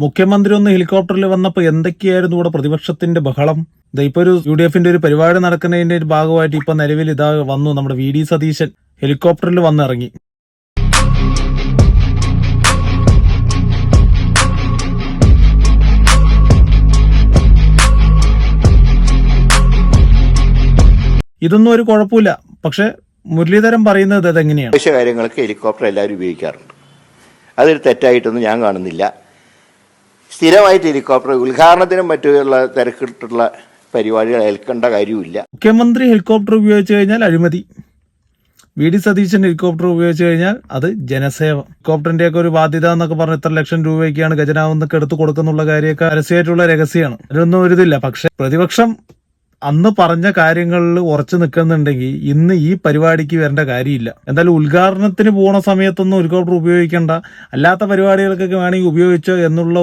മുഖ്യമന്ത്രി ഒന്ന് ഹെലികോപ്റ്ററിൽ വന്നപ്പോൾ എന്തൊക്കെയായിരുന്നു ഇവിടെ പ്രതിപക്ഷത്തിന്റെ ബഹളം. ഇപ്പൊ ഒരു UDF ഒരു പരിപാടി നടക്കുന്നതിന്റെ ഒരു ഭാഗമായിട്ട് ഇപ്പൊ നിലവിൽ ഇതാ വന്നു നമ്മുടെ VD സതീശൻ ഹെലികോപ്റ്ററിൽ വന്നിറങ്ങി. ഇതൊന്നും ഒരു കുഴപ്പമില്ല. പക്ഷെ മുരളീധരൻ പറയുന്നത് അതെങ്ങനെയാണ്? ആവശ്യ കാര്യങ്ങൾക്ക് ഹെലികോപ്റ്റർ എല്ലാവരും ഉപയോഗിക്കാറുണ്ട്. അതൊരു തെറ്റായിട്ടൊന്നും ഞാൻ കാണുന്നില്ല. സ്ഥിരമായിട്ട് ഹെലികോപ്റ്റർ ഉദ്ഘാടനത്തിനും മറ്റുള്ള തിരക്കിട്ടുള്ള പരിപാടികൾ ഏൽക്കേണ്ട കാര്യമില്ല. മുഖ്യമന്ത്രി ഹെലികോപ്റ്റർ ഉപയോഗിച്ചു കഴിഞ്ഞാൽ അഴിമതി, VD സതീശൻ ഹെലികോപ്റ്റർ ഉപയോഗിച്ചു കഴിഞ്ഞാൽ അത് ജനസേവ. ഹെലികോപ്റ്ററിന്റെ ഒക്കെ ഒരു ബാധ്യത എന്നൊക്കെ പറഞ്ഞ് ഇത്ര ലക്ഷം രൂപയ്ക്കാണ് ഖജനാവെന്നൊക്കെ എടുത്ത് കൊടുക്കുന്നുള്ള കാര്യമൊക്കെ പരസ്യമായിട്ടുള്ള രഹസ്യമാണ്. അതിനൊന്നും ഒരു ഇതില്ല. പക്ഷെ പ്രതിപക്ഷം അന്ന് പറഞ്ഞ കാര്യങ്ങളിൽ ഉറച്ചു നിൽക്കുന്നുണ്ടെങ്കിൽ ഇന്ന് ഈ പരിപാടിക്ക് വരേണ്ട കാര്യമില്ല. എന്തായാലും ഉദ്ഘാടനത്തിന് പോണ സമയത്തൊന്നും ഹെലികോപ്റ്റർ ഉപയോഗിക്കേണ്ട, അല്ലാത്ത പരിപാടികൾക്കൊക്കെ വേണമെങ്കിൽ ഉപയോഗിച്ചോ എന്നുള്ള